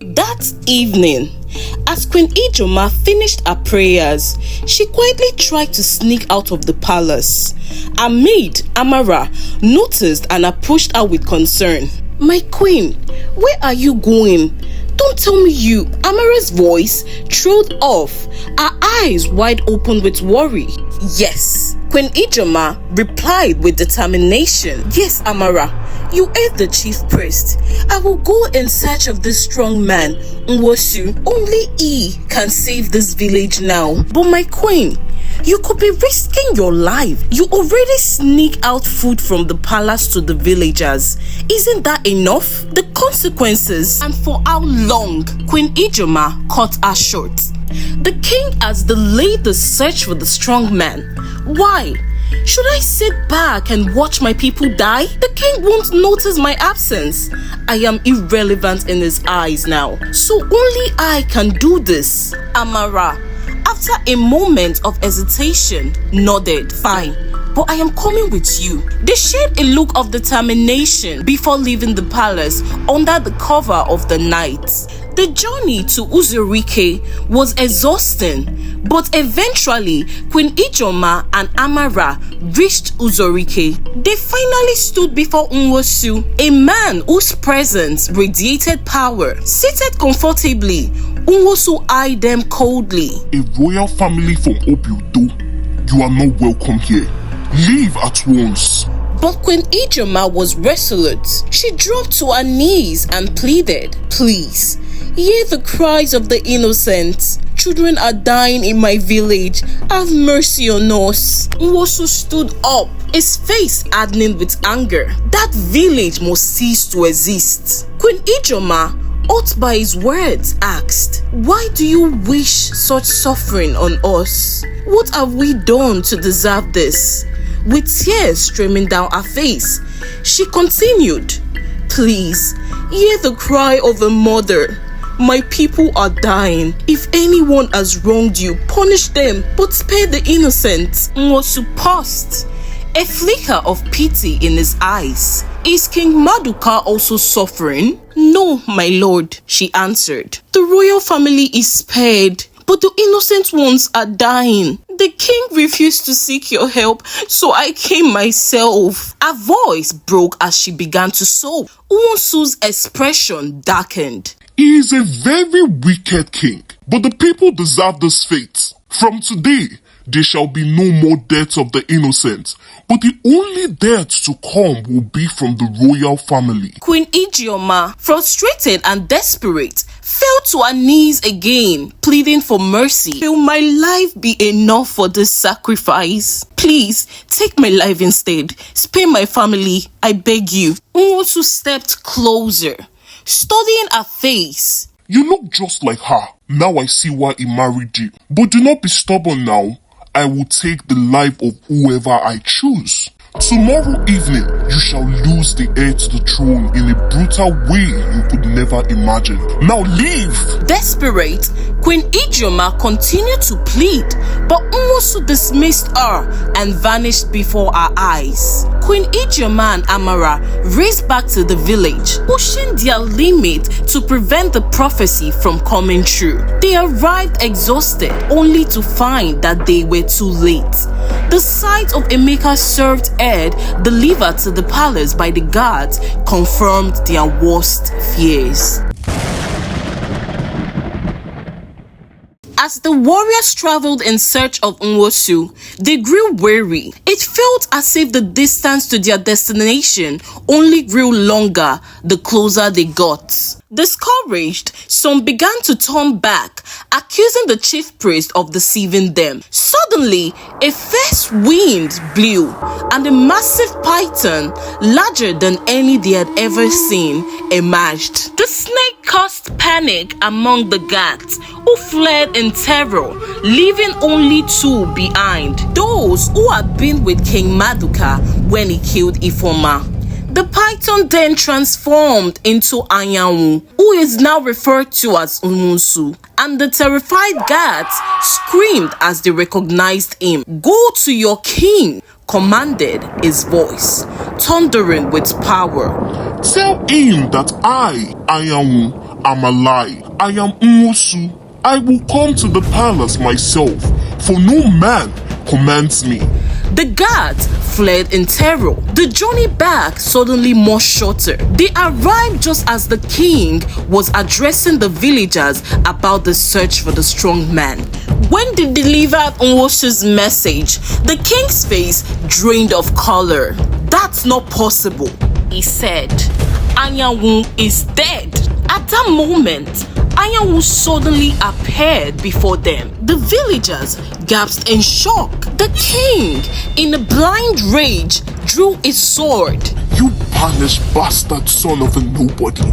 That evening, as Queen Ijoma finished her prayers, she quietly tried to sneak out of the palace. Her maid, Amara, noticed and approached her with concern. "My queen, where are you going? Don't tell me you..." Amara's voice trailed off, her eyes wide open with worry. "Yes," Queen Ijoma replied with determination. "Yes, Amara, you heard the chief priest. I will go in search of this strong man, Nwosu. Only he can save this village now. But my queen, you could be risking your life. You already sneak out food from the palace to the villagers. Isn't that enough? The consequences." And for how long? Queen Ijoma cut her short. "The king has delayed the search for the strong man. Why? Should I sit back and watch my people die? The king won't notice my absence. I am irrelevant in his eyes now. So only I can do this." Amara, after a moment of hesitation, nodded. "Fine, but I am coming with you." They shared a look of determination before leaving the palace under the cover of the night. The journey to Uzurike was exhausting, but eventually Queen Ijoma and Amara reached Uzurike. They finally stood before Nwosu, a man whose presence radiated power. Seated comfortably, Nwosu eyed them coldly. "A royal family from Obiudo, you are not welcome here. Leave at once." But Queen Ijoma was resolute. She dropped to her knees and pleaded, "Please, hear the cries of the innocent. Children are dying in my village. Have mercy on us." Nwosu stood up, his face hardening with anger. That village must cease to exist. Queen Ijoma, hurt by his words, asked, "Why do you wish such suffering on us? What have we done to deserve this?" With tears streaming down her face, she continued, "Please, hear the cry of a mother. My people are dying. If anyone has wronged you, punish them, but spare the innocent." Nwosu paused, a flicker of pity in his eyes. "Is King Maduka also suffering?" "No, my lord," she answered. "The royal family is spared, but the innocent ones are dying. The king refused to seek your help, so I came myself." Her voice broke as she began to sob. Nwosu's expression darkened. "He is a very wicked king, but the people deserve this fate. From today, there shall be no more deaths of the innocent, but the only death to come will be from the royal family." Queen Ijoma, frustrated and desperate, fell to her knees again, pleading for mercy. "Will my life be enough for this sacrifice? Please, take my life instead. Spare my family, I beg you." Nwosu stepped closer, studying her face. "You look just like her. Now I see why he married you. But do not be stubborn now. I will take the life of whoever I choose. Tomorrow evening, you shall lose the heir to the throne in a brutal way you could never imagine. Now leave!" Desperate, Queen Ijoma continued to plead, but Nwosu dismissed her and vanished before her eyes. Queen Ijoma and Amara raced back to the village, pushing their limit to prevent the prophecy from coming true. They arrived exhausted, only to find that they were too late. The sight of Emeka's served head delivered to the palace by the guards confirmed their worst fears. As the warriors traveled in search of Nwosu, they grew weary. It felt as if the distance to their destination only grew longer the closer they got. Discouraged, some began to turn back, accusing the chief priest of deceiving them. Suddenly, a fierce wind blew, and a massive python, larger than any they had ever seen, emerged. The snake caused panic among the guards, who fled in terror, leaving only two behind, those who had been with King Maduka when he killed Ifoma. The python then transformed into Anyanwu, who is now referred to as Nwosu, and the terrified guards screamed as they recognized him. "Go to your king," commanded his voice, thundering with power. "Tell him that I, Anyanwu, am a lie. I am Nwosu. I will come to the palace myself, for no man commands me. The guards fled in terror. The journey back suddenly more shorter. They arrived just as the king was addressing the villagers about the search for the strong man. When they delivered Nwosu's message, the king's face drained of color. "That's not possible," he said. "Anyanwu is dead." At that moment, Anyanwu suddenly appeared before them. The villagers gasped in shock. The king, in a blind rage, drew his sword. "You banished bastard son of a nobody,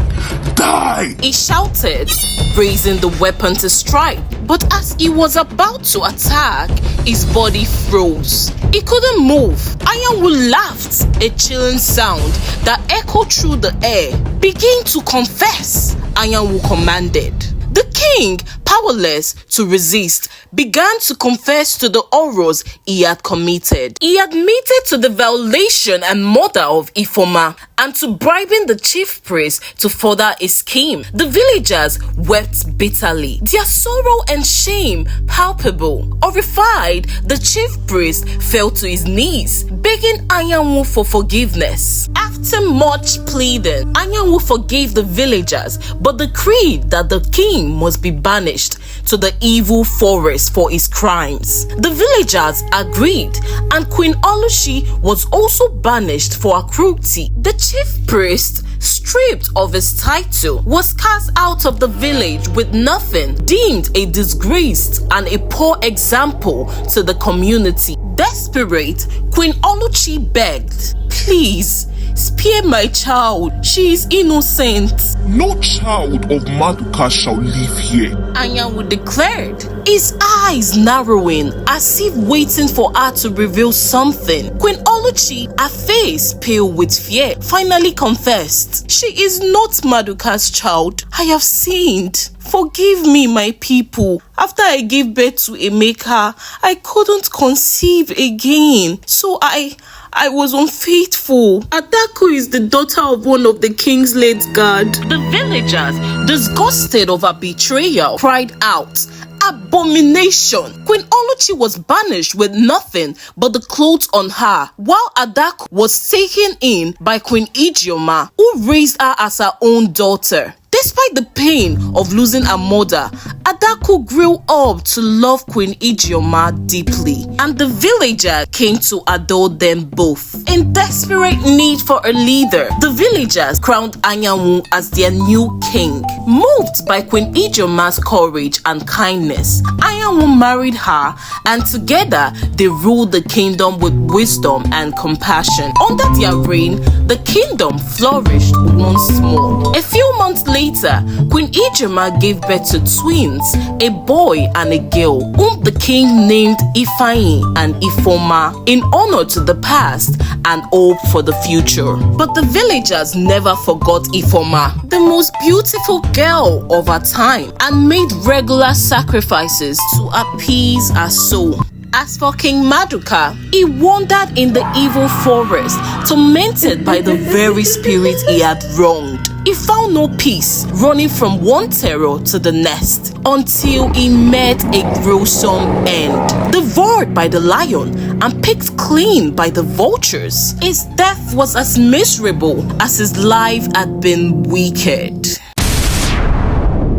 die!" He shouted, raising the weapon to strike. But as he was about to attack, his body froze. He couldn't move. Anyanwu laughed, a chilling sound that echoed through the air. "Begin to confess," Anyanwu commanded. The king, powerless to resist, began to confess to the horrors he had committed. He admitted to the violation and murder of Ifeoma and to bribing the chief priest to further his scheme. The villagers wept bitterly, their sorrow and shame palpable. Horrified, the chief priest fell to his knees, begging Anyanwu for forgiveness. After much pleading, Anyanwu forgave the villagers, but decreed that the king must be banished to the evil forest for his crimes. The villagers agreed, and Queen Oluchi was also banished for her cruelty. The chief priest, stripped of his title, was cast out of the village with nothing, deemed a disgrace and a poor example to the community. Desperate, Queen Oluchi begged, "Please, spare my child. She is innocent." "No child of Maduka shall live here," Anyanwu declared, his eyes narrowing as if waiting for her to reveal something. Queen Oluchi, her face pale with fear, finally confessed, "She is not Maduka's child. I have sinned. Forgive me, my people. After I gave birth to Emeka, I couldn't conceive again. So I was unfaithful. Adaku is the daughter of one of the king's late guard." The villagers, disgusted of her betrayal, cried out, "Abomination!" Queen Oluchi was banished with nothing but the clothes on her, while Adaku was taken in by Queen Ijeoma, who raised her as her own daughter. Despite the pain of losing her mother, Adaku grew up to love Queen Ijeoma deeply, and the villagers came to adore them both. In desperate need for a leader, the villagers crowned Anyanwu as their new king. Moved by Queen Ijeoma's courage and kindness, Anyanwu married her, and together they ruled the kingdom with wisdom and compassion. Under their reign, the kingdom flourished once more. A few months later, Queen Ijeoma gave birth to twins, a boy and a girl, whom the king named Ifeanyi and Ifeoma in honor to the past and hope for the future. But the villagers never forgot Ifeoma, the most beautiful girl of her time, and made regular sacrifices to appease her soul. As for King Maduka, he wandered in the evil forest, tormented by the very spirit he had wronged. He found no peace, running from one terror to the next, until he met a gruesome end. Devoured by the lion and picked clean by the vultures, his death was as miserable as his life had been wicked.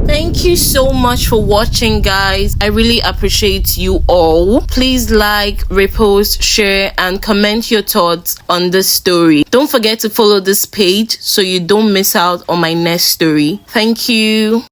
Thank you so much for watching, guys. I really appreciate you all. Please like, repost, share, and comment your thoughts on this story. Don't forget to follow this page so you don't miss out on my next story. Thank you.